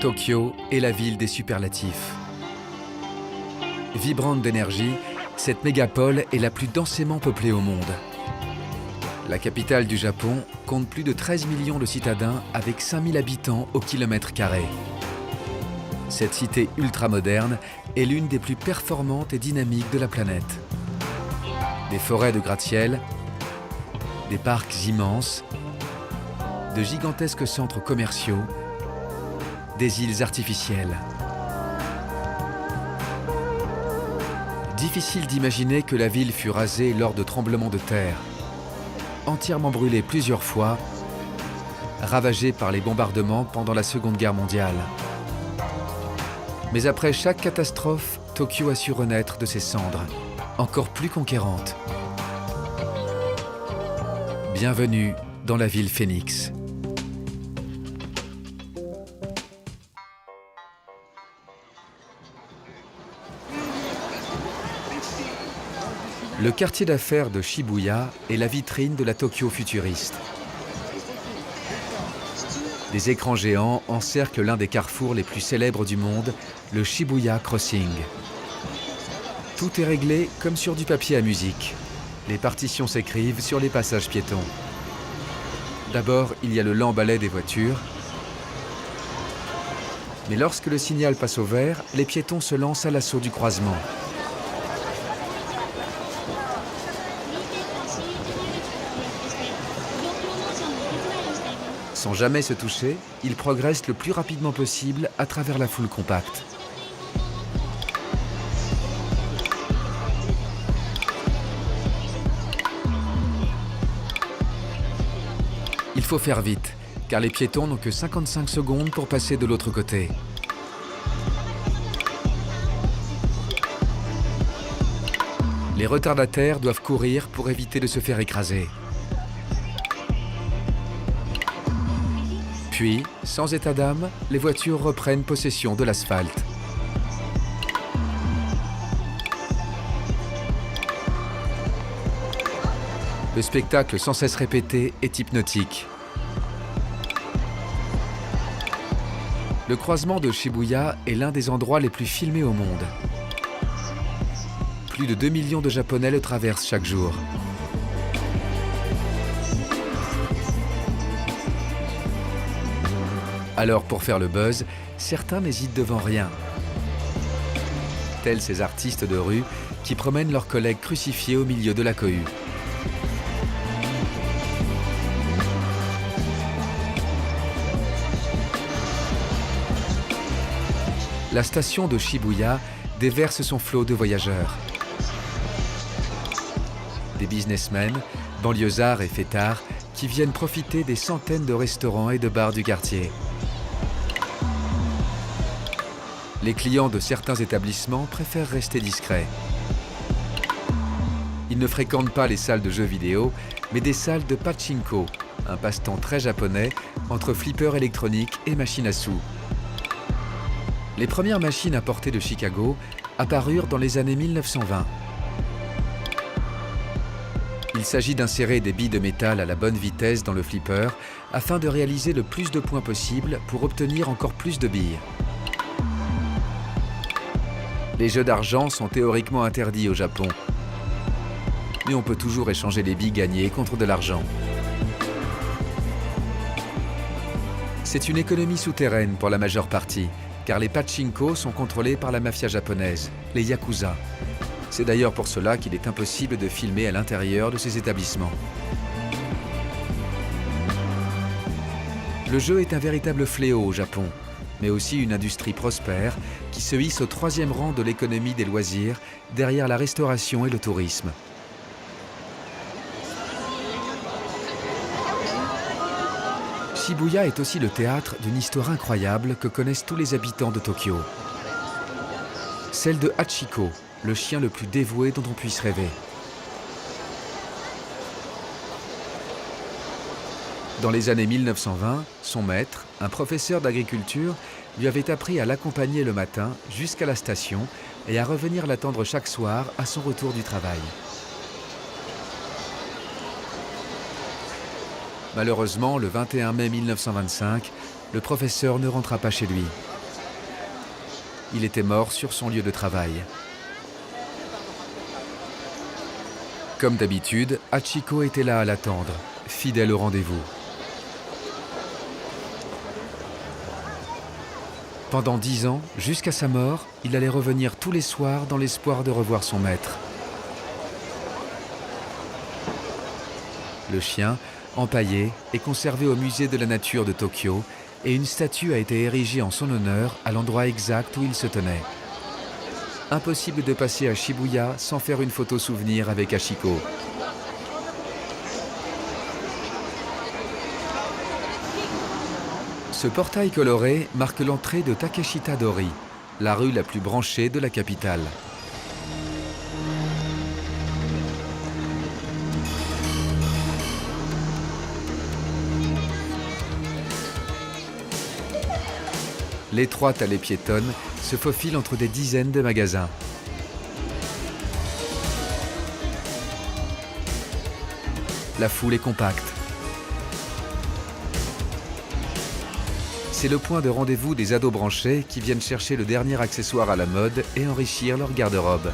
Tokyo est la ville des superlatifs. Vibrante d'énergie, cette mégapole est la plus densément peuplée au monde. La capitale du Japon compte plus de 13 millions de citadins avec 5000 habitants au kilomètre carré. Cette cité ultramoderne est l'une des plus performantes et dynamiques de la planète. Des forêts de gratte-ciel, des parcs immenses, de gigantesques centres commerciaux, des îles artificielles. Difficile d'imaginer que la ville fut rasée lors de tremblements de terre, entièrement brûlée plusieurs fois, ravagée par les bombardements pendant la Seconde Guerre mondiale. Mais après chaque catastrophe, Tokyo a su renaître de ses cendres, encore plus conquérante. Bienvenue dans la ville Phénix. Le quartier d'affaires de Shibuya est la vitrine de la Tokyo futuriste. Des écrans géants encerclent l'un des carrefours les plus célèbres du monde, le Shibuya Crossing. Tout est réglé comme sur du papier à musique. Les partitions s'écrivent sur les passages piétons. D'abord, il y a le lent balai des voitures. Mais lorsque le signal passe au vert, les piétons se lancent à l'assaut du croisement. Sans jamais se toucher, ils progressent le plus rapidement possible à travers la foule compacte. Il faut faire vite, car les piétons n'ont que 55 secondes pour passer de l'autre côté. Les retardataires doivent courir pour éviter de se faire écraser. Puis, sans état d'âme, les voitures reprennent possession de l'asphalte. Le spectacle sans cesse répété est hypnotique. Le croisement de Shibuya est l'un des endroits les plus filmés au monde. Plus de 2 millions de Japonais le traversent chaque jour. Alors, pour faire le buzz, certains n'hésitent devant rien. Tels ces artistes de rue qui promènent leurs collègues crucifiés au milieu de la cohue. La station de Shibuya déverse son flot de voyageurs. Des businessmen, banlieusards et fêtards qui viennent profiter des centaines de restaurants et de bars du quartier. Les clients de certains établissements préfèrent rester discrets. Ils ne fréquentent pas les salles de jeux vidéo, mais des salles de pachinko, un passe-temps très japonais entre flippers électroniques et machines à sous. Les premières machines importées de Chicago apparurent dans les années 1920. Il s'agit d'insérer des billes de métal à la bonne vitesse dans le flipper afin de réaliser le plus de points possible pour obtenir encore plus de billes. Les jeux d'argent sont théoriquement interdits au Japon. Mais on peut toujours échanger les billes gagnées contre de l'argent. C'est une économie souterraine pour la majeure partie, car les pachinko sont contrôlés par la mafia japonaise, les yakuza. C'est d'ailleurs pour cela qu'il est impossible de filmer à l'intérieur de ces établissements. Le jeu est un véritable fléau au Japon, mais aussi une industrie prospère qui se hisse au 3e rang de l'économie des loisirs, derrière la restauration et le tourisme. Shibuya est aussi le théâtre d'une histoire incroyable que connaissent tous les habitants de Tokyo. Celle de Hachiko, le chien le plus dévoué dont on puisse rêver. Dans les années 1920, son maître, un professeur d'agriculture, lui avait appris à l'accompagner le matin jusqu'à la station et à revenir l'attendre chaque soir à son retour du travail. Malheureusement, le 21 mai 1925, le professeur ne rentra pas chez lui. Il était mort sur son lieu de travail. Comme d'habitude, Hachiko était là à l'attendre, fidèle au rendez-vous. Pendant 10 ans, jusqu'à sa mort, il allait revenir tous les soirs dans l'espoir de revoir son maître. Le chien, empaillé, est conservé au musée de la nature de Tokyo et une statue a été érigée en son honneur à l'endroit exact où il se tenait. Impossible de passer à Shibuya sans faire une photo souvenir avec Hachiko. Ce portail coloré marque l'entrée de Takeshita-dori, la rue la plus branchée de la capitale. L'étroite allée piétonne se faufile entre des dizaines de magasins. La foule est compacte. C'est le point de rendez-vous des ados branchés qui viennent chercher le dernier accessoire à la mode et enrichir leur garde-robe.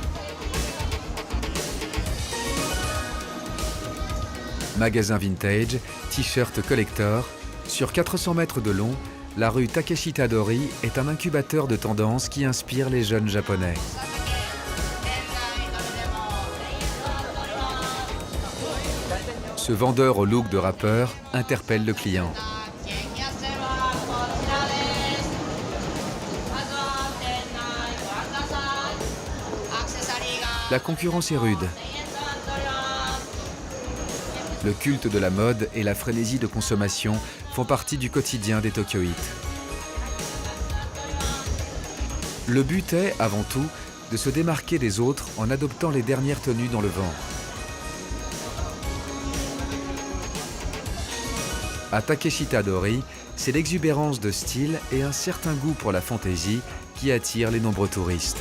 Magasins vintage, t-shirts collector, sur 400 mètres de long, la rue Takeshita-dori est un incubateur de tendances qui inspire les jeunes japonais. Ce vendeur au look de rappeur interpelle le client. La concurrence est rude. Le culte de la mode et la frénésie de consommation font partie du quotidien des Tokyoïtes. Le but est, avant tout, de se démarquer des autres en adoptant les dernières tenues dans le vent. À Takeshita-dori, c'est l'exubérance de style et un certain goût pour la fantaisie qui attirent les nombreux touristes.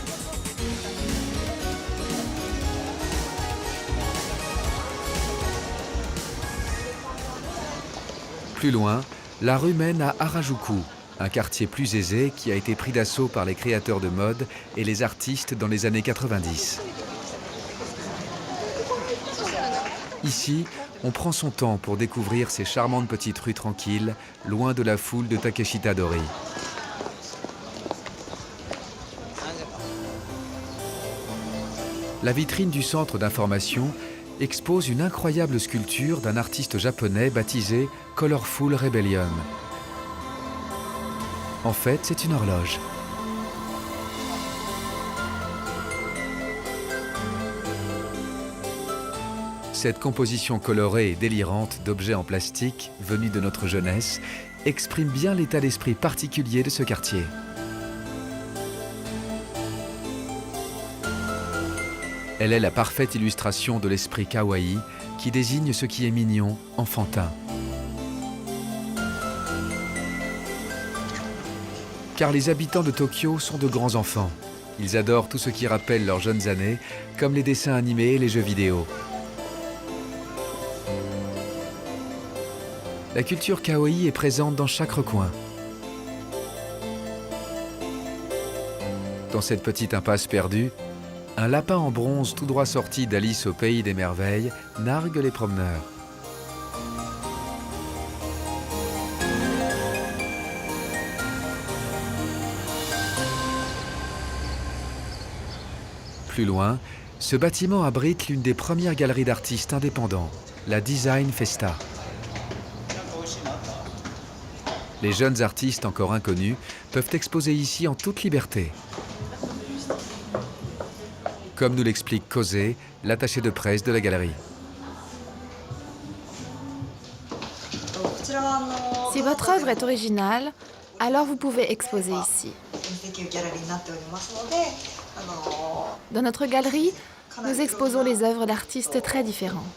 Plus loin, la rue mène à Harajuku, un quartier plus aisé qui a été pris d'assaut par les créateurs de mode et les artistes dans les années 90. Ici, on prend son temps pour découvrir ces charmantes petites rues tranquilles, loin de la foule de Takeshita-dori. La vitrine du centre d'information expose une incroyable sculpture d'un artiste japonais baptisé Colorful Rebellion. En fait, c'est une horloge. Cette composition colorée et délirante d'objets en plastique venus de notre jeunesse exprime bien l'état d'esprit particulier de ce quartier. Elle est la parfaite illustration de l'esprit kawaii qui désigne ce qui est mignon, enfantin. Car les habitants de Tokyo sont de grands enfants. Ils adorent tout ce qui rappelle leurs jeunes années, comme les dessins animés et les jeux vidéo. La culture kawaii est présente dans chaque recoin. Dans cette petite impasse perdue, un lapin en bronze tout droit sorti d'Alice au pays des merveilles nargue les promeneurs. Plus loin, ce bâtiment abrite l'une des premières galeries d'artistes indépendants, la Design Festa. Les jeunes artistes encore inconnus peuvent exposer ici en toute liberté. Comme nous l'explique Kosei, l'attaché de presse de la galerie. Si votre œuvre est originale, alors vous pouvez exposer ici. Dans notre galerie, nous exposons les œuvres d'artistes très différents.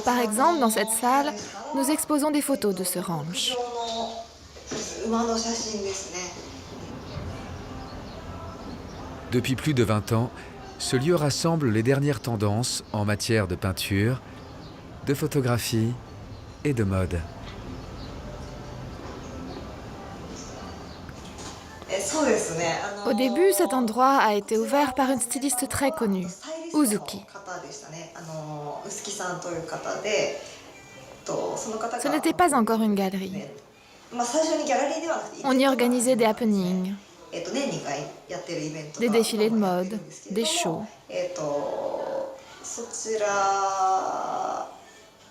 Par exemple, dans cette salle, nous exposons des photos de ce ranch. Depuis plus de 20 ans, ce lieu rassemble les dernières tendances en matière de peinture, de photographie et de mode. Au début, cet endroit a été ouvert par une styliste très connue, Uzuki. Ce n'était pas encore une galerie. On y organisait des happenings, des défilés de mode, des shows.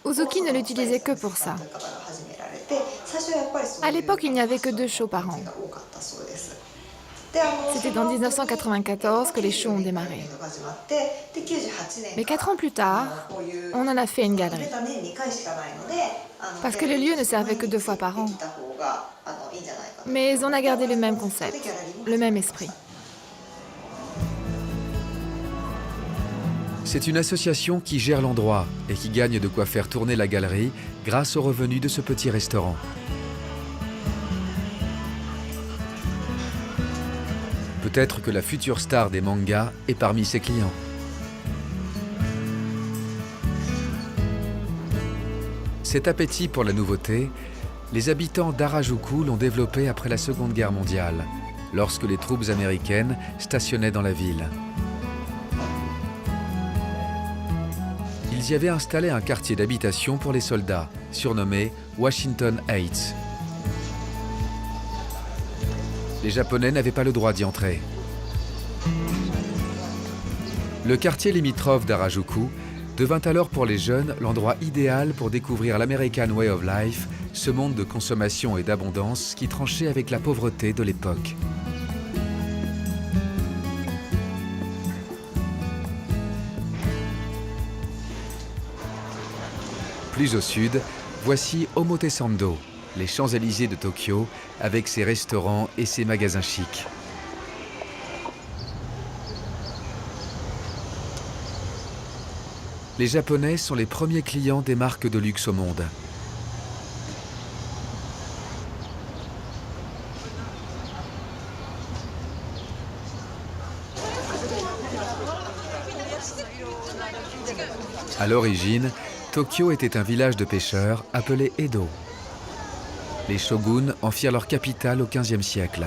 Uzuki ne l'utilisait que pour ça. À l'époque, il n'y avait que 2 shows par an. C'était en 1994 que les shows ont démarré. Mais 4 ans plus tard, on en a fait une galerie. Parce que le lieu ne servait que 2 fois par an. Mais on a gardé le même concept, le même esprit. C'est une association qui gère l'endroit et qui gagne de quoi faire tourner la galerie grâce aux revenus de ce petit restaurant. Peut-être que la future star des mangas est parmi ses clients. Cet appétit pour la nouveauté, les habitants d'Harajuku l'ont développé après la Seconde Guerre mondiale, lorsque les troupes américaines stationnaient dans la ville. Ils y avaient installé un quartier d'habitation pour les soldats, surnommé Washington Heights. Les Japonais n'avaient pas le droit d'y entrer. Le quartier limitrophe d'Harajuku devint alors pour les jeunes l'endroit idéal pour découvrir l'American Way of Life, ce monde de consommation et d'abondance qui tranchait avec la pauvreté de l'époque. Plus au sud, voici Omotesando, les Champs-Élysées de Tokyo, avec ses restaurants et ses magasins chics. Les Japonais sont les premiers clients des marques de luxe au monde. À l'origine, Tokyo était un village de pêcheurs appelé Edo. Les shoguns en firent leur capitale au XVe siècle.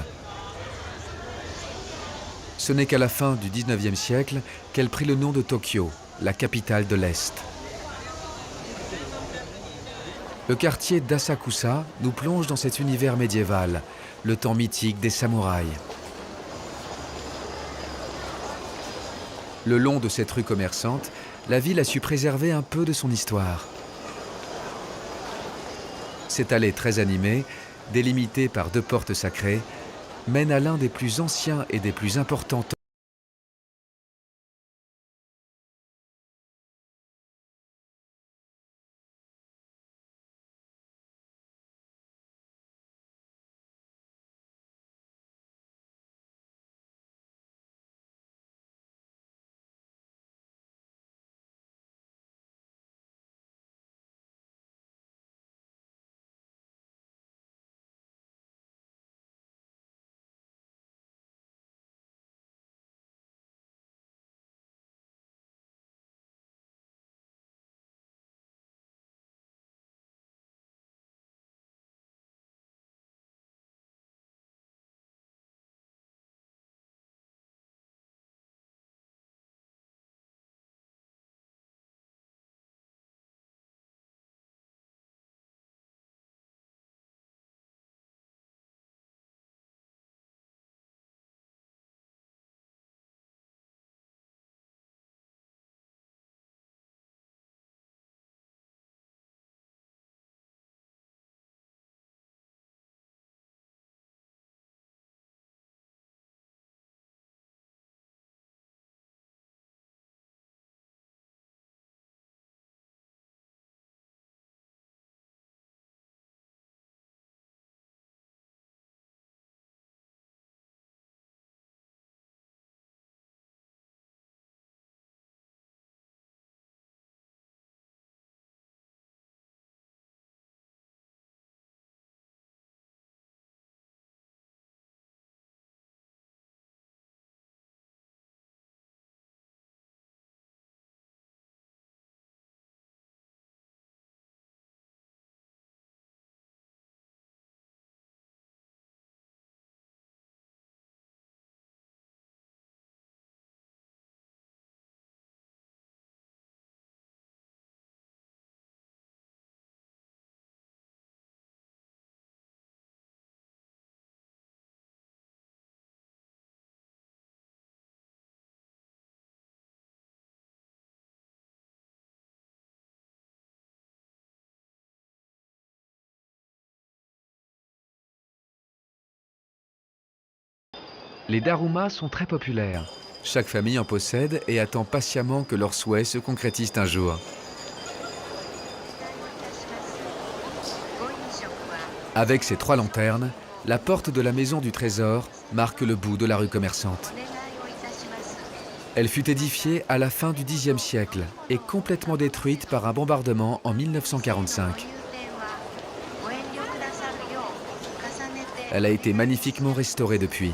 Ce n'est qu'à la fin du XIXe siècle qu'elle prit le nom de Tokyo, la capitale de l'Est. Le quartier d'Asakusa nous plonge dans cet univers médiéval, le temps mythique des samouraïs. Le long de cette rue commerçante, la ville a su préserver un peu de son histoire. Cette allée très animée, délimitée par 2 portes sacrées, mène à l'un des plus anciens et des plus importants Les darumas sont très populaires. Chaque famille en possède et attend patiemment que leurs souhaits se concrétisent un jour. Avec ses 3 lanternes, la porte de la maison du trésor marque le bout de la rue commerçante. Elle fut édifiée à la fin du Xe siècle et complètement détruite par un bombardement en 1945. Elle a été magnifiquement restaurée depuis.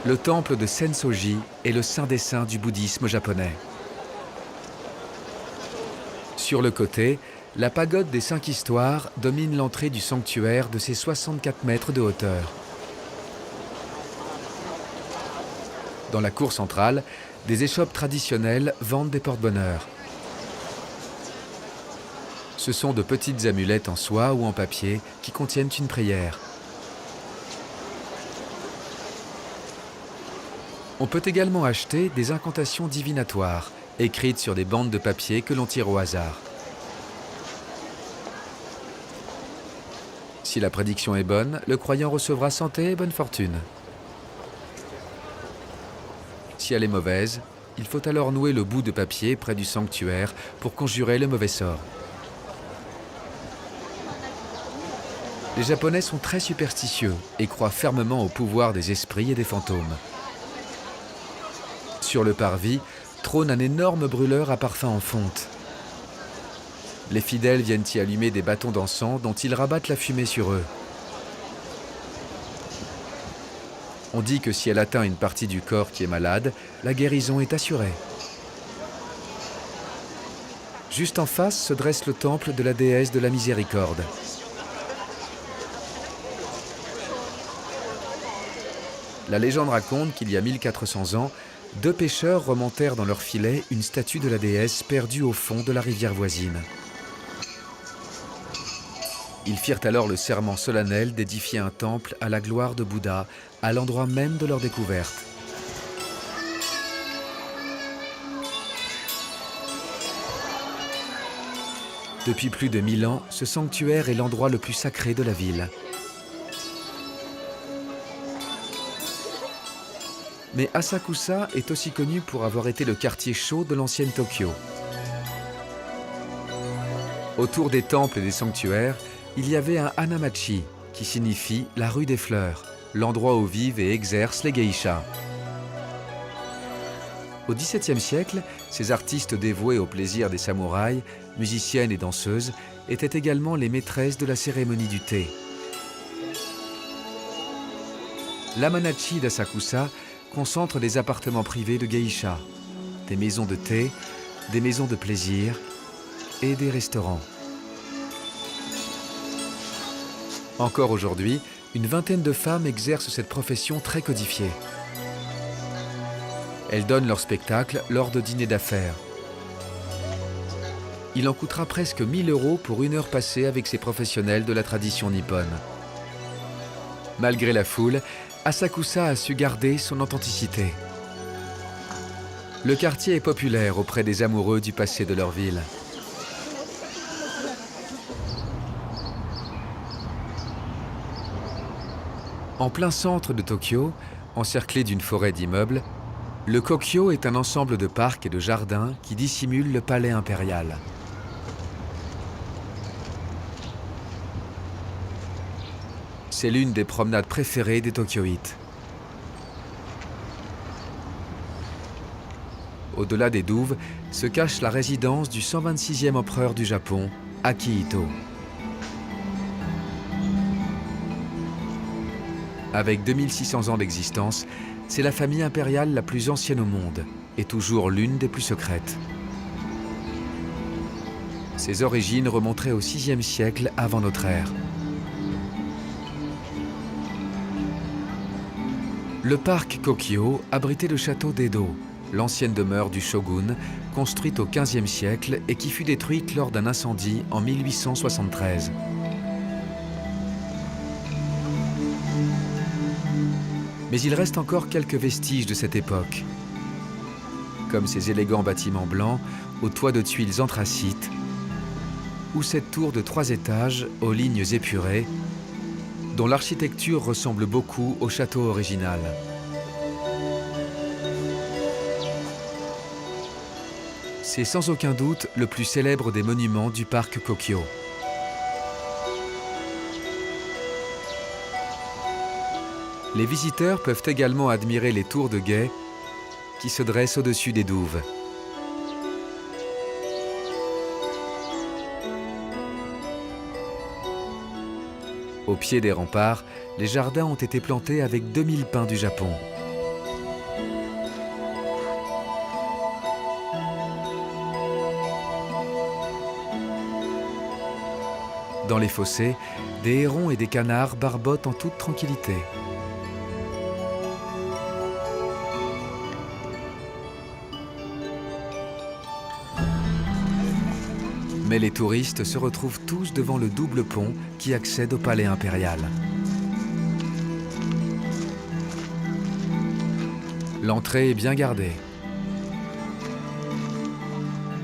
Le temple de Sensoji est le saint des saints du bouddhisme japonais. Sur le côté, la pagode des 5 histoires domine l'entrée du sanctuaire de ses 64 mètres de hauteur. Dans la cour centrale, des échoppes traditionnelles vendent des porte-bonheur. Ce sont de petites amulettes en soie ou en papier qui contiennent une prière. On peut également acheter des incantations divinatoires, écrites sur des bandes de papier que l'on tire au hasard. Si la prédiction est bonne, le croyant recevra santé et bonne fortune. Si elle est mauvaise, il faut alors nouer le bout de papier près du sanctuaire pour conjurer le mauvais sort. Les Japonais sont très superstitieux et croient fermement au pouvoir des esprits et des fantômes. Sur le parvis, trône un énorme brûleur à parfum en fonte. Les fidèles viennent y allumer des bâtons d'encens dont ils rabattent la fumée sur eux. On dit que si elle atteint une partie du corps qui est malade, la guérison est assurée. Juste en face se dresse le temple de la déesse de la miséricorde. La légende raconte qu'il y a 1400 ans, 2 pêcheurs remontèrent dans leur filet une statue de la déesse perdue au fond de la rivière voisine. Ils firent alors le serment solennel d'édifier un temple à la gloire de Bouddha, à l'endroit même de leur découverte. Depuis plus de 1000 ans, ce sanctuaire est l'endroit le plus sacré de la ville. Mais Asakusa est aussi connu pour avoir été le quartier chaud de l'ancienne Tokyo. Autour des temples et des sanctuaires, il y avait un hanamachi, qui signifie la rue des fleurs, l'endroit où vivent et exercent les geishas. Au XVIIe siècle, ces artistes dévoués au plaisir des samouraïs, musiciennes et danseuses, étaient également les maîtresses de la cérémonie du thé. L'Hamanachi d'Asakusa concentre des appartements privés de geishas, des maisons de thé, des maisons de plaisir et des restaurants. Encore aujourd'hui, une vingtaine de femmes exercent cette profession très codifiée. Elles donnent leur spectacle lors de dîners d'affaires. Il en coûtera presque 1000 € pour 1 heure passée avec ces professionnels de la tradition nippone. Malgré la foule, Asakusa a su garder son authenticité. Le quartier est populaire auprès des amoureux du passé de leur ville. En plein centre de Tokyo, encerclé d'une forêt d'immeubles, le Kokyo est un ensemble de parcs et de jardins qui dissimule le palais impérial. C'est l'une des promenades préférées des Tokyoïtes. Au-delà des douves se cache la résidence du 126e empereur du Japon, Akihito. Avec 2600 ans d'existence, c'est la famille impériale la plus ancienne au monde et toujours l'une des plus secrètes. Ses origines remonteraient au VIe siècle avant notre ère. Le parc Kokyo abritait le château d'Edo, l'ancienne demeure du shogun, construite au XVe siècle et qui fut détruite lors d'un incendie en 1873. Mais il reste encore quelques vestiges de cette époque, comme ces élégants bâtiments blancs aux toits de tuiles anthracites ou cette tour de 3 étages aux lignes épurées dont l'architecture ressemble beaucoup au château original. C'est sans aucun doute le plus célèbre des monuments du parc Kokyo. Les visiteurs peuvent également admirer les tours de guet qui se dressent au-dessus des douves. Au pied des remparts, les jardins ont été plantés avec 2000 pins du Japon. Dans les fossés, des hérons et des canards barbotent en toute tranquillité. Mais les touristes se retrouvent tous devant le double pont qui accède au palais impérial. L'entrée est bien gardée.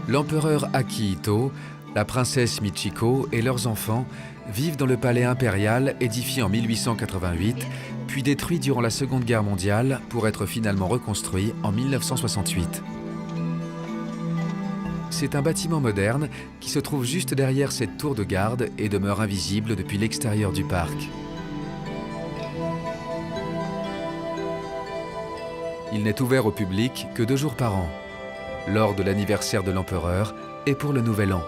L'empereur Akihito, la princesse Michiko et leurs enfants vivent dans le palais impérial édifié en 1888, puis détruit durant la Seconde Guerre mondiale pour être finalement reconstruit en 1968. C'est un bâtiment moderne qui se trouve juste derrière cette tour de garde et demeure invisible depuis l'extérieur du parc. Il n'est ouvert au public que 2 jours par an, lors de l'anniversaire de l'empereur et pour le Nouvel An.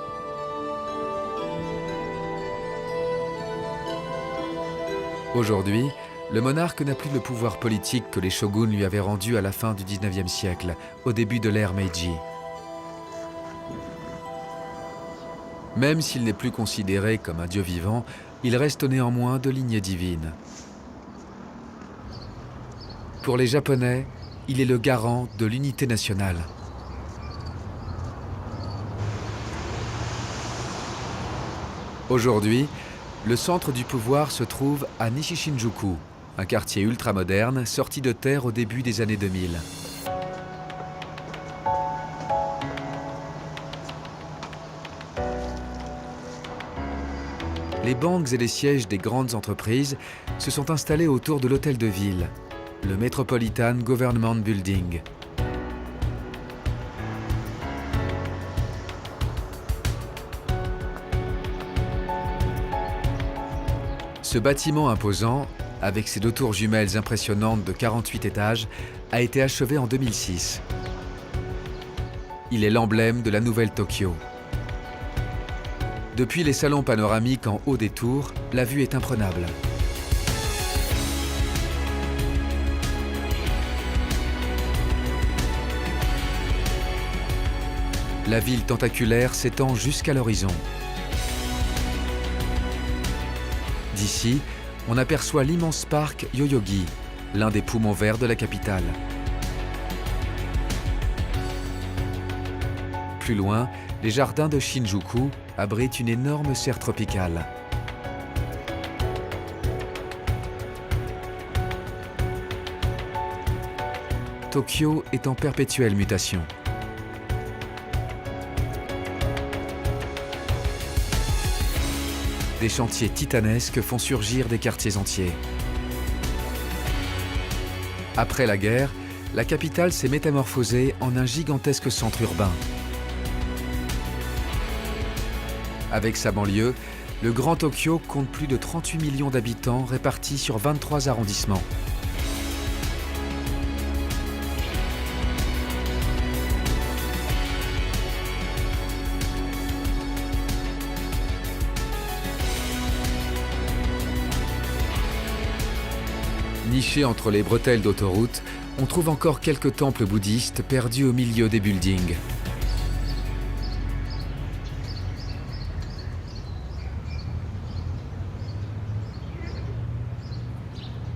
Aujourd'hui, le monarque n'a plus le pouvoir politique que les shoguns lui avaient rendu à la fin du XIXe siècle, au début de l'ère Meiji. Même s'il n'est plus considéré comme un dieu vivant, il reste néanmoins de lignée divine. Pour les Japonais, il est le garant de l'unité nationale. Aujourd'hui, le centre du pouvoir se trouve à Nishishinjuku, un quartier ultramoderne sorti de terre au début des années 2000. Les banques et les sièges des grandes entreprises se sont installés autour de l'hôtel de ville, le Metropolitan Government Building. Ce bâtiment imposant, avec ses 2 tours jumelles impressionnantes de 48 étages, a été achevé en 2006. Il est l'emblème de la nouvelle Tokyo. Depuis les salons panoramiques en haut des tours, la vue est imprenable. La ville tentaculaire s'étend jusqu'à l'horizon. D'ici, on aperçoit l'immense parc Yoyogi, l'un des poumons verts de la capitale. Plus loin, les jardins de Shinjuku abritent une énorme serre tropicale. Tokyo est en perpétuelle mutation. Des chantiers titanesques font surgir des quartiers entiers. Après la guerre, la capitale s'est métamorphosée en un gigantesque centre urbain. Avec sa banlieue, le Grand Tokyo compte plus de 38 millions d'habitants répartis sur 23 arrondissements. Nichés entre les bretelles d'autoroute, on trouve encore quelques temples bouddhistes perdus au milieu des buildings.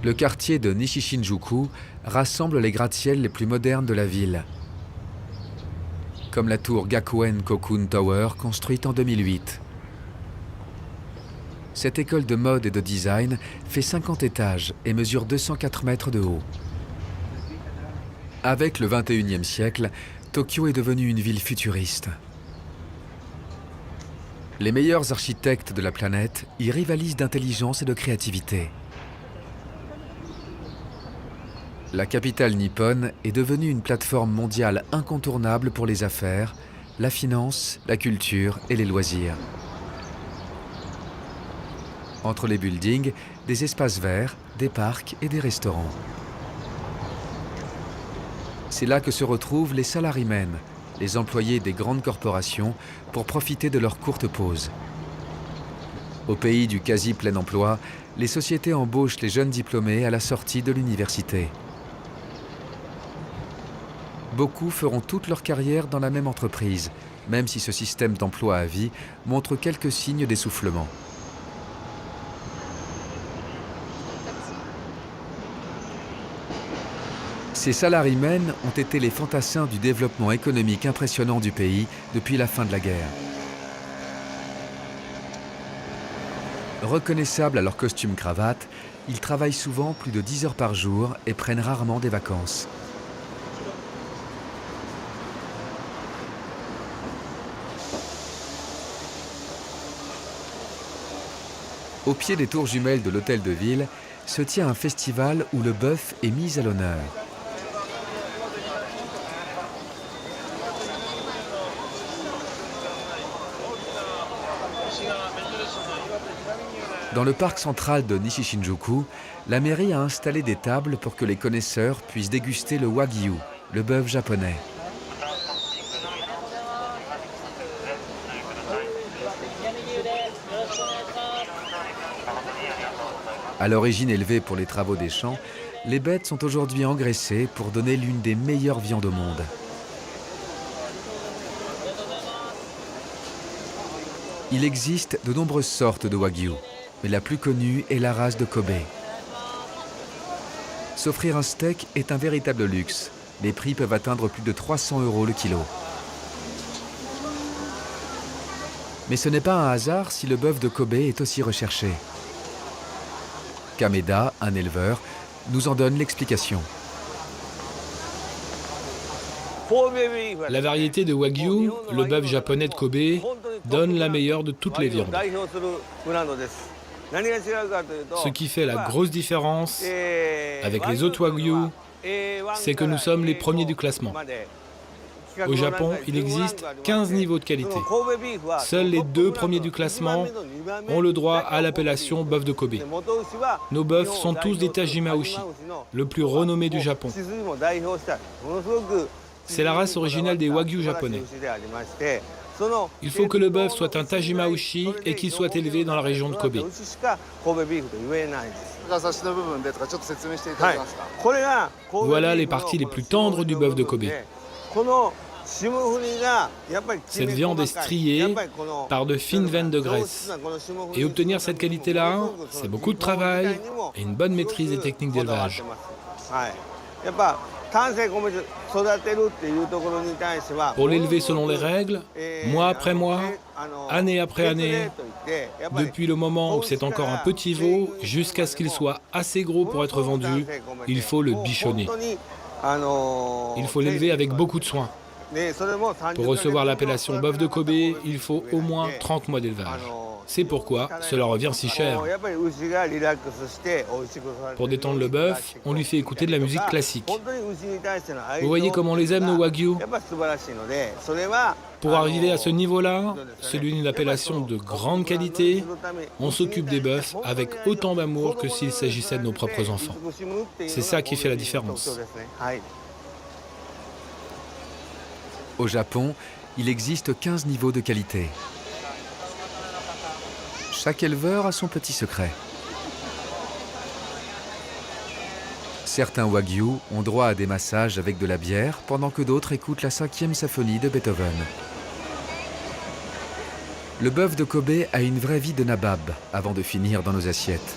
Le quartier de Nishishinjuku rassemble les gratte-ciels les plus modernes de la ville, comme la tour Gakuen Kokun Tower construite en 2008. Cette école de mode et de design fait 50 étages et mesure 204 mètres de haut. Avec le 21e siècle, Tokyo est devenue une ville futuriste. Les meilleurs architectes de la planète y rivalisent d'intelligence et de créativité. La capitale nippone est devenue une plateforme mondiale incontournable pour les affaires, la finance, la culture et les loisirs. Entre les buildings, des espaces verts, des parcs et des restaurants. C'est là que se retrouvent les salarymen, les employés des grandes corporations, pour profiter de leurs courtes pauses. Au pays du quasi-plein emploi, les sociétés embauchent les jeunes diplômés à la sortie de l'université. Beaucoup feront toute leur carrière dans la même entreprise, même si ce système d'emploi à vie montre quelques signes d'essoufflement. Ces salarymen ont été les fantassins du développement économique impressionnant du pays depuis la fin de la guerre. Reconnaissables à leur costume-cravate, ils travaillent souvent plus de 10 heures par jour et prennent rarement des vacances. Au pied des tours jumelles de l'hôtel de ville se tient un festival où le bœuf est mis à l'honneur. Dans le parc central de Nishishinjuku, la mairie a installé des tables pour que les connaisseurs puissent déguster le wagyu, le bœuf japonais. À l'origine élevée pour les travaux des champs, les bêtes sont aujourd'hui engraissées pour donner l'une des meilleures viandes au monde. Il existe de nombreuses sortes de wagyu, mais la plus connue est la race de Kobe. S'offrir un steak est un véritable luxe. Les prix peuvent atteindre plus de 300 € le kilo. Mais ce n'est pas un hasard si le bœuf de Kobe est aussi recherché. Kameda, un éleveur, nous en donne l'explication. La variété de Wagyu, le bœuf japonais de Kobe, donne la meilleure de toutes les viandes. Ce qui fait la grosse différence avec les autres Wagyu, c'est que nous sommes les premiers du classement. Au Japon, il existe 15 niveaux de qualité. Seuls les 2 premiers du classement ont le droit à l'appellation bœuf de Kobe. Nos bœufs sont tous des Tajima Ushi, le plus renommé du Japon. C'est la race originale des Wagyu japonais. Il faut que le bœuf soit un Tajima Ushi et qu'il soit élevé dans la région de Kobe. Voilà les parties les plus tendres du bœuf de Kobe. Cette viande est striée par de fines veines de graisse. Et obtenir cette qualité-là, c'est beaucoup de travail et une bonne maîtrise des techniques d'élevage. Pour l'élever selon les règles, mois après mois, année après année, depuis le moment où c'est encore un petit veau jusqu'à ce qu'il soit assez gros pour être vendu, il faut le bichonner. Il faut l'élever avec beaucoup de soin. Pour recevoir l'appellation bœuf de Kobe, il faut au moins 30 mois d'élevage. C'est pourquoi cela revient si cher. Pour détendre le bœuf, on lui fait écouter de la musique classique. Vous voyez comment on les aime, nos Wagyu? Pour arriver à ce niveau-là, celui d'une appellation de grande qualité, on s'occupe des bœufs avec autant d'amour que s'il s'agissait de nos propres enfants. C'est ça qui fait la différence. Au Japon, il existe 15 niveaux de qualité. Chaque éleveur a son petit secret. Certains Wagyu ont droit à des massages avec de la bière, pendant que d'autres écoutent la 5e symphonie de Beethoven. Le bœuf de Kobe a une vraie vie de nabab avant de finir dans nos assiettes.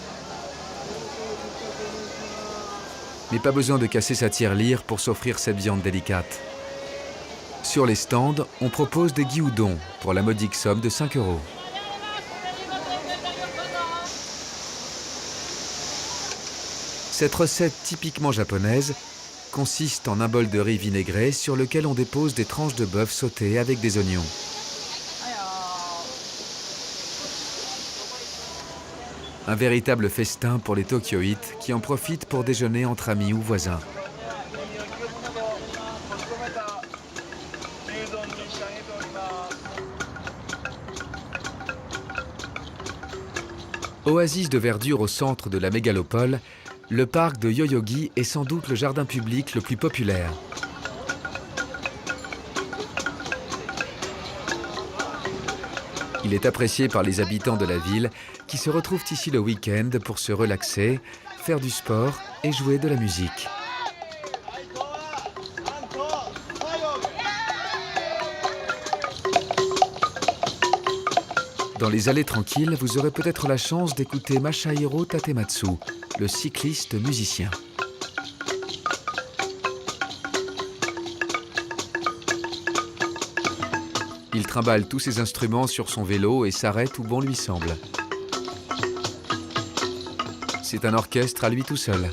Mais pas besoin de casser sa tirelire pour s'offrir cette viande délicate. Sur les stands, on propose des gyudon pour la modique somme de 5 €. Cette recette typiquement japonaise consiste en un bol de riz vinaigré sur lequel on dépose des tranches de bœuf sautées avec des oignons. Un véritable festin pour les Tokyoïtes qui en profitent pour déjeuner entre amis ou voisins. Oasis de verdure au centre de la mégalopole, le parc de Yoyogi est sans doute le jardin public le plus populaire. Il est apprécié par les habitants de la ville qui se retrouvent ici le week-end pour se relaxer, faire du sport et jouer de la musique. Dans les allées tranquilles, vous aurez peut-être la chance d'écouter Masahiro Tatematsu, le cycliste musicien. Il trimballe tous ses instruments sur son vélo et s'arrête où bon lui semble. C'est un orchestre à lui tout seul.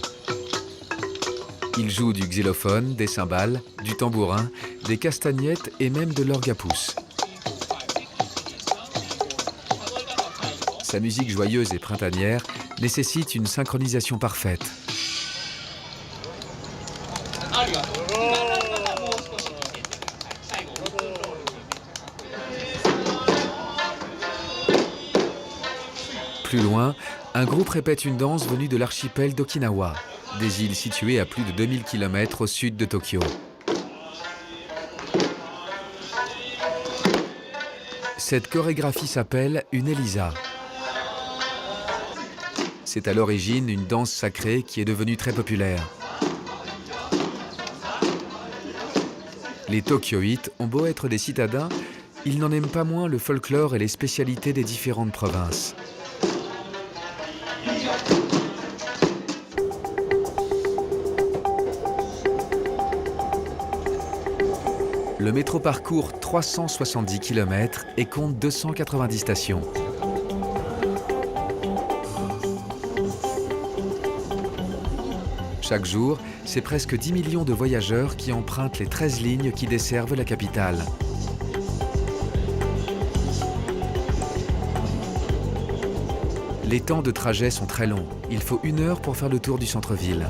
Il joue du xylophone, des cymbales, du tambourin, des castagnettes et même de l'orgue à pouce. Sa musique joyeuse et printanière nécessite une synchronisation parfaite. Plus loin, un groupe répète une danse venue de l'archipel d'Okinawa, des îles situées à plus de 2000 km au sud de Tokyo. Cette chorégraphie s'appelle une Elisa. C'est à l'origine une danse sacrée qui est devenue très populaire. Les Tokyoïtes ont beau être des citadins, ils n'en aiment pas moins le folklore et les spécialités des différentes provinces. Le métro parcourt 370 km et compte 290 stations. Chaque jour, c'est presque 10 millions de voyageurs qui empruntent les 13 lignes qui desservent la capitale. Les temps de trajet sont très longs. Il faut 1 heure pour faire le tour du centre-ville.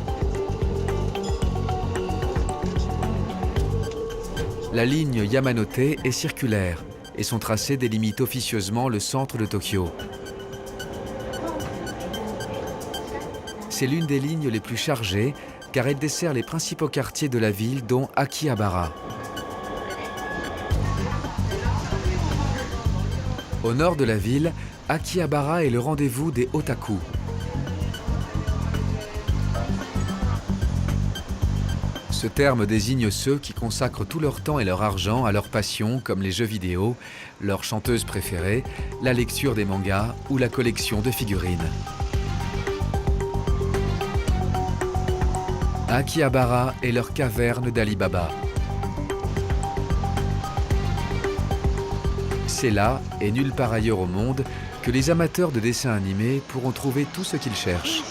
La ligne Yamanote est circulaire et son tracé délimite officieusement le centre de Tokyo. C'est l'une des lignes les plus chargées car elle dessert les principaux quartiers de la ville dont Akihabara. Au nord de la ville, Akihabara est le rendez-vous des otaku. Ce terme désigne ceux qui consacrent tout leur temps et leur argent à leur passion comme les jeux vidéo, leur chanteuse préférée, la lecture des mangas ou la collection de figurines. Akihabara est leur caverne d'Ali Baba. C'est là, et nulle part ailleurs au monde, que les amateurs de dessins animés pourront trouver tout ce qu'ils cherchent.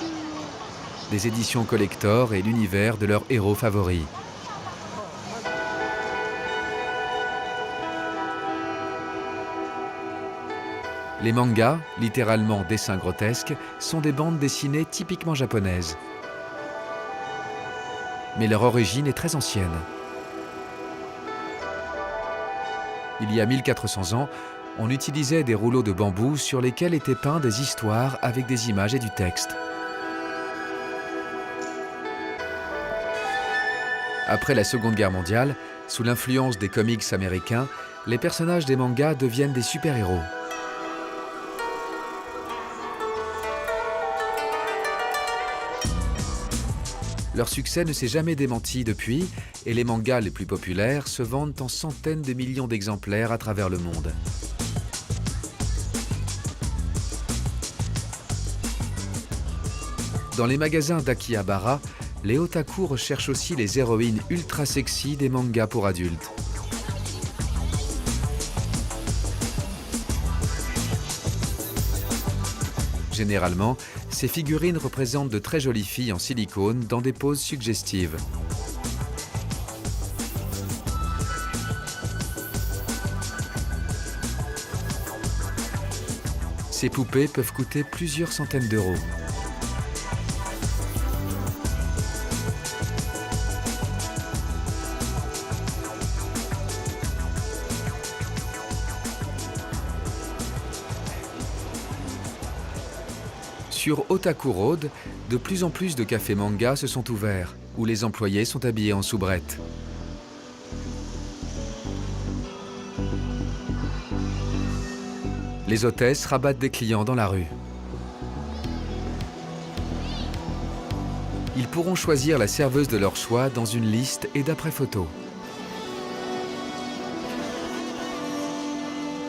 Des éditions collector et l'univers de leurs héros favoris. Les mangas, littéralement dessins grotesques, sont des bandes dessinées typiquement japonaises. Mais leur origine est très ancienne. Il y a 1400 ans, on utilisait des rouleaux de bambou sur lesquels étaient peints des histoires avec des images et du texte. Après la Seconde Guerre mondiale, sous l'influence des comics américains, les personnages des mangas deviennent des super-héros. Leur succès ne s'est jamais démenti depuis et les mangas les plus populaires se vendent en centaines de millions d'exemplaires à travers le monde. Dans les magasins d'Akihabara, les otaku recherchent aussi les héroïnes ultra sexy des mangas pour adultes. Généralement, ces figurines représentent de très jolies filles en silicone dans des poses suggestives. Ces poupées peuvent coûter plusieurs centaines d'euros. Sur Otaku Road, de plus en plus de cafés manga se sont ouverts, où les employés sont habillés en soubrette. Les hôtesses rabattent des clients dans la rue. Ils pourront choisir la serveuse de leur choix dans une liste et d'après photo.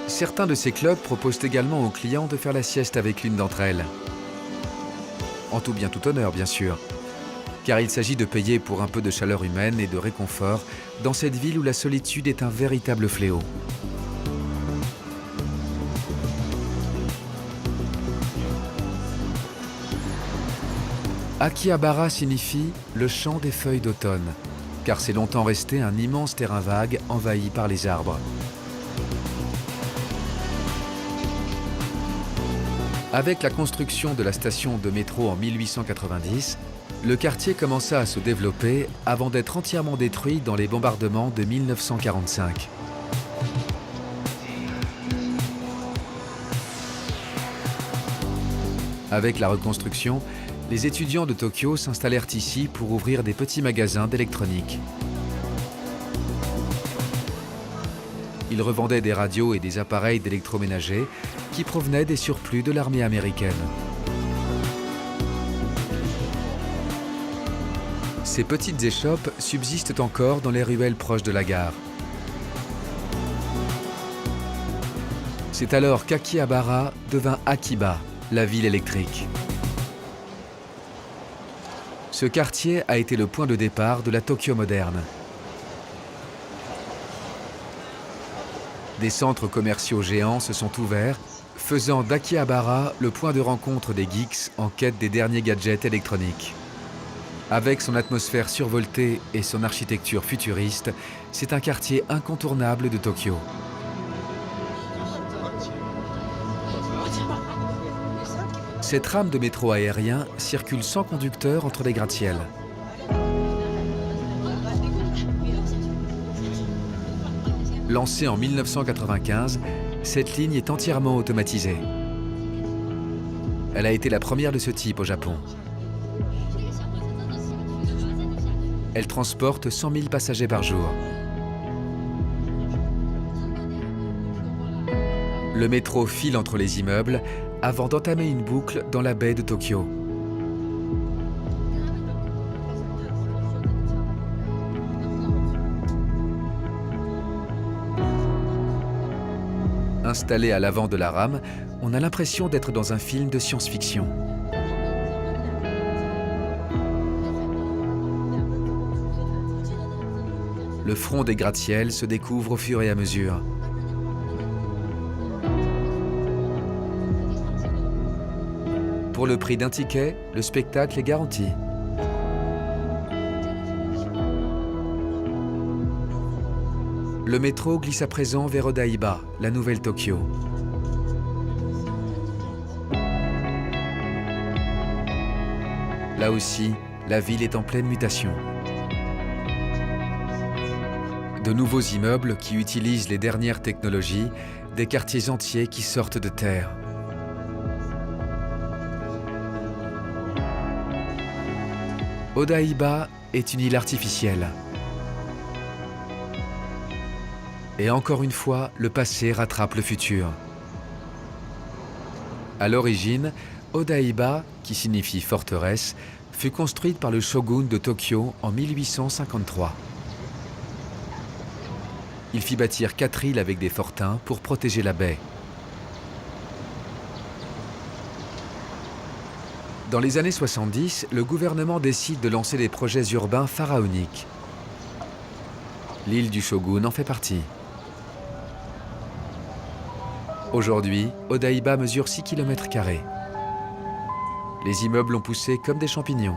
Certains de ces clubs proposent également aux clients de faire la sieste avec l'une d'entre elles. En tout bien tout honneur, bien sûr, car il s'agit de payer pour un peu de chaleur humaine et de réconfort dans cette ville où la solitude est un véritable fléau. Akihabara signifie le champ des feuilles d'automne, car c'est longtemps resté un immense terrain vague envahi par les arbres. Avec la construction de la station de métro en 1890, le quartier commença à se développer avant d'être entièrement détruit dans les bombardements de 1945. Avec la reconstruction, les étudiants de Tokyo s'installèrent ici pour ouvrir des petits magasins d'électronique. Ils revendaient des radios et des appareils d'électroménager qui provenaient des surplus de l'armée américaine. Ces petites échoppes subsistent encore dans les ruelles proches de la gare. C'est alors qu'Akihabara devint Akiba, la ville électrique. Ce quartier a été le point de départ de la Tokyo moderne. Des centres commerciaux géants se sont ouverts, faisant d'Akihabara le point de rencontre des geeks en quête des derniers gadgets électroniques. Avec son atmosphère survoltée et son architecture futuriste, c'est un quartier incontournable de Tokyo. Cette rame de métro aérien circule sans conducteur entre les gratte-ciels. Lancée en 1995, cette ligne est entièrement automatisée. Elle a été la première de ce type au Japon. Elle transporte 100 000 passagers par jour. Le métro file entre les immeubles avant d'entamer une boucle dans la baie de Tokyo. Installé à l'avant de la rame, on a l'impression d'être dans un film de science-fiction. Le front des gratte-ciels se découvre au fur et à mesure. Pour le prix d'un ticket, le spectacle est garanti. Le métro glisse à présent vers Odaiba, la nouvelle Tokyo. Là aussi, la ville est en pleine mutation. De nouveaux immeubles qui utilisent les dernières technologies, des quartiers entiers qui sortent de terre. Odaiba est une île artificielle. Et encore une fois, le passé rattrape le futur. À l'origine, Odaiba, qui signifie forteresse, fut construite par le shogun de Tokyo en 1853. Il fit bâtir 4 îles avec des fortins pour protéger la baie. Dans les années 70, le gouvernement décide de lancer des projets urbains pharaoniques. L'île du shogun en fait partie. Aujourd'hui, Odaiba mesure 6 km². Les immeubles ont poussé comme des champignons.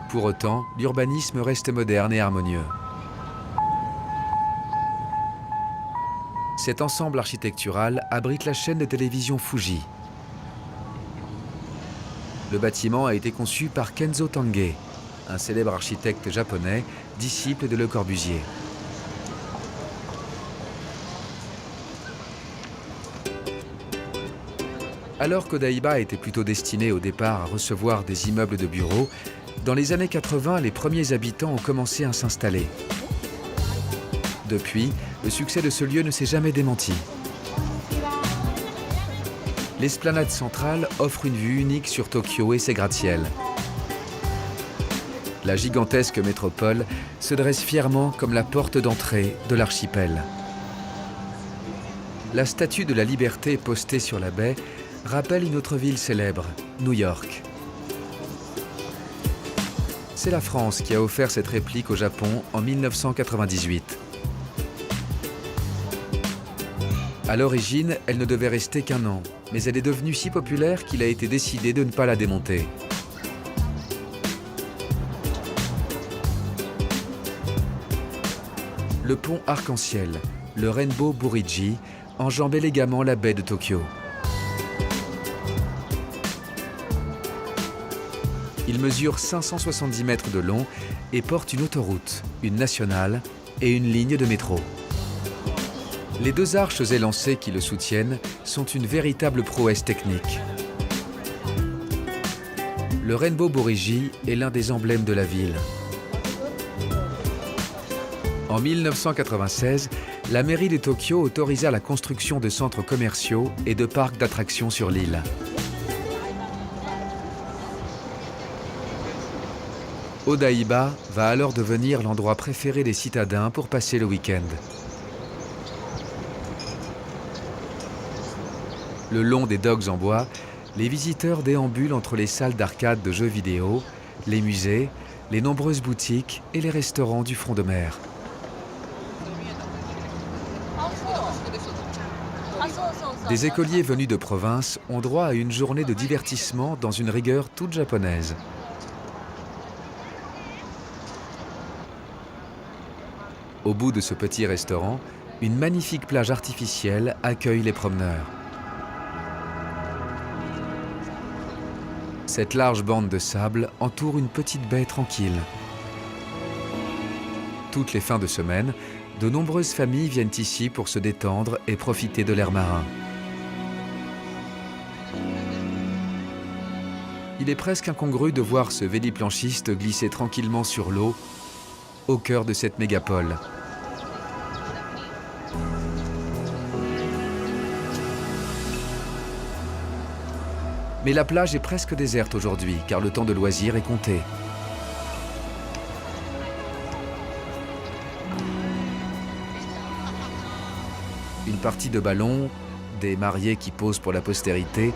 Pour autant, l'urbanisme reste moderne et harmonieux. Cet ensemble architectural abrite la chaîne de télévision Fuji. Le bâtiment a été conçu par Kenzo Tange, un célèbre architecte japonais, disciple de Le Corbusier. Alors qu'Odaiba était plutôt destiné au départ à recevoir des immeubles de bureaux, dans les années 80, les premiers habitants ont commencé à s'installer. Depuis, le succès de ce lieu ne s'est jamais démenti. L'esplanade centrale offre une vue unique sur Tokyo et ses gratte-ciels. La gigantesque métropole se dresse fièrement comme la porte d'entrée de l'archipel. La statue de la liberté postée sur la baie rappelle une autre ville célèbre, New York. C'est la France qui a offert cette réplique au Japon en 1998. À l'origine, elle ne devait rester qu'un an, mais elle est devenue si populaire qu'il a été décidé de ne pas la démonter. Le pont arc-en-ciel, le Rainbow Bridge, enjambe élégamment la baie de Tokyo. Il mesure 570 mètres de long et porte une autoroute, une nationale et une ligne de métro. Les deux arches élancées qui le soutiennent sont une véritable prouesse technique. Le Rainbow Bridge est l'un des emblèmes de la ville. En 1996, la mairie de Tokyo autorisa la construction de centres commerciaux et de parcs d'attractions sur l'île. Odaiba va alors devenir l'endroit préféré des citadins pour passer le week-end. Le long des docks en bois, les visiteurs déambulent entre les salles d'arcade de jeux vidéo, les musées, les nombreuses boutiques et les restaurants du front de mer. Des écoliers venus de province ont droit à une journée de divertissement dans une rigueur toute japonaise. Au bout de ce petit restaurant, une magnifique plage artificielle accueille les promeneurs. Cette large bande de sable entoure une petite baie tranquille. Toutes les fins de semaine, de nombreuses familles viennent ici pour se détendre et profiter de l'air marin. Il est presque incongru de voir ce véliplanchiste glisser tranquillement sur l'eau au cœur de cette mégapole. Mais la plage est presque déserte aujourd'hui, car le temps de loisir est compté. Une partie de ballon, des mariés qui posent pour la postérité,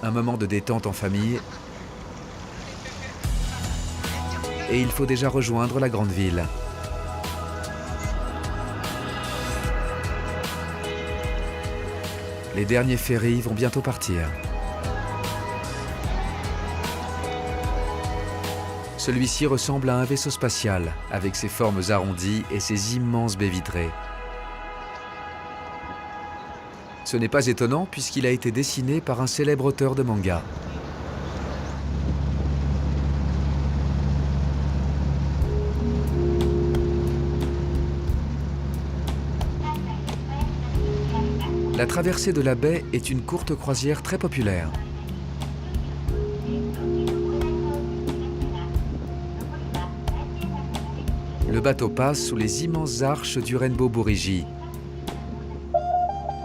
un moment de détente en famille, et il faut déjà rejoindre la grande ville. Les derniers ferries vont bientôt partir. Celui-ci ressemble à un vaisseau spatial, avec ses formes arrondies et ses immenses baies vitrées. Ce n'est pas étonnant puisqu'il a été dessiné par un célèbre auteur de manga. La traversée de la baie est une courte croisière très populaire. Le bateau passe sous les immenses arches du Rainbow Bridge,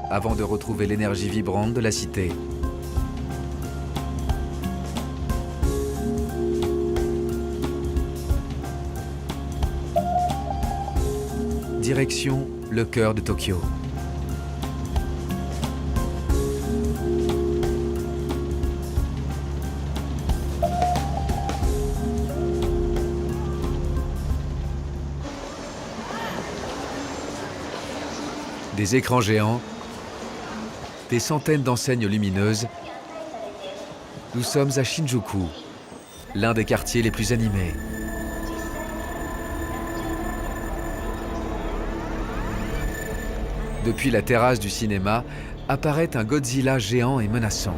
avant de retrouver l'énergie vibrante de la cité. Direction le cœur de Tokyo. Des écrans géants, des centaines d'enseignes lumineuses. Nous sommes à Shinjuku, l'un des quartiers les plus animés. Depuis la terrasse du cinéma, apparaît un Godzilla géant et menaçant.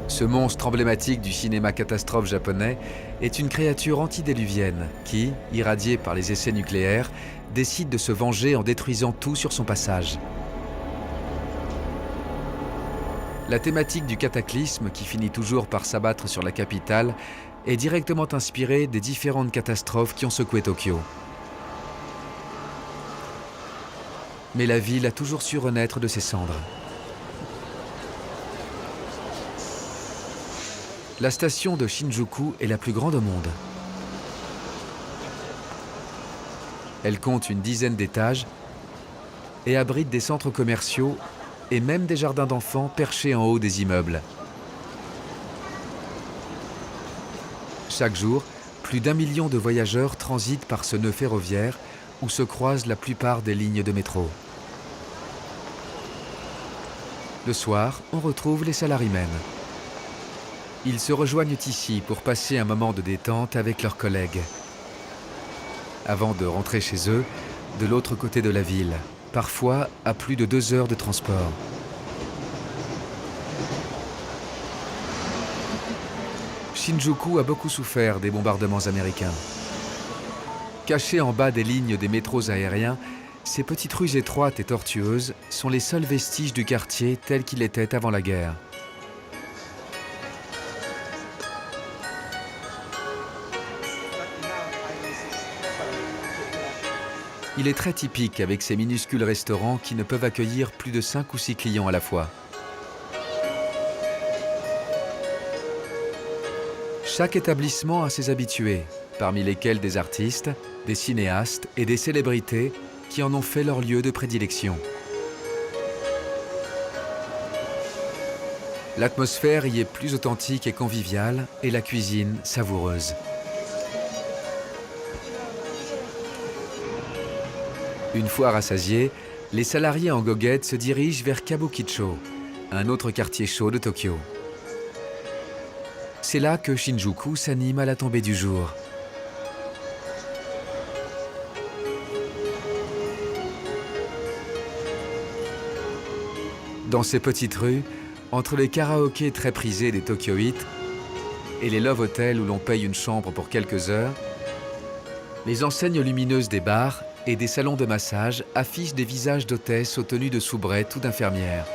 Ce monstre emblématique du cinéma catastrophe japonais est une créature antidéluvienne qui, irradiée par les essais nucléaires, décide de se venger en détruisant tout sur son passage. La thématique du cataclysme, qui finit toujours par s'abattre sur la capitale, est directement inspirée des différentes catastrophes qui ont secoué Tokyo. Mais la ville a toujours su renaître de ses cendres. La station de Shinjuku est la plus grande au monde. Elle compte une dizaine d'étages et abrite des centres commerciaux et même des jardins d'enfants perchés en haut des immeubles. Chaque jour, plus d'1 million de voyageurs transitent par ce nœud ferroviaire où se croisent la plupart des lignes de métro. Le soir, on retrouve les salarymen. Ils se rejoignent ici pour passer un moment de détente avec leurs collègues, avant de rentrer chez eux, de l'autre côté de la ville, parfois à plus de 2 heures de transport. Shinjuku a beaucoup souffert des bombardements américains. Cachés en bas des lignes des métros aériens, ces petites rues étroites et tortueuses sont les seuls vestiges du quartier tel qu'il était avant la guerre. Il est très typique avec ces minuscules restaurants qui ne peuvent accueillir plus de 5 ou 6 clients à la fois. Chaque établissement a ses habitués, parmi lesquels des artistes, des cinéastes et des célébrités qui en ont fait leur lieu de prédilection. L'atmosphère y est plus authentique et conviviale et la cuisine savoureuse. Une fois rassasiés, les salariés en goguette se dirigent vers Kabukicho, un autre quartier chaud de Tokyo. C'est là que Shinjuku s'anime à la tombée du jour. Dans ces petites rues, entre les karaokés très prisés des Tokyoïtes et les love hotels où l'on paye une chambre pour quelques heures, les enseignes lumineuses des bars et des salons de massage affichent des visages d'hôtesses aux tenues de soubrettes ou d'infirmières.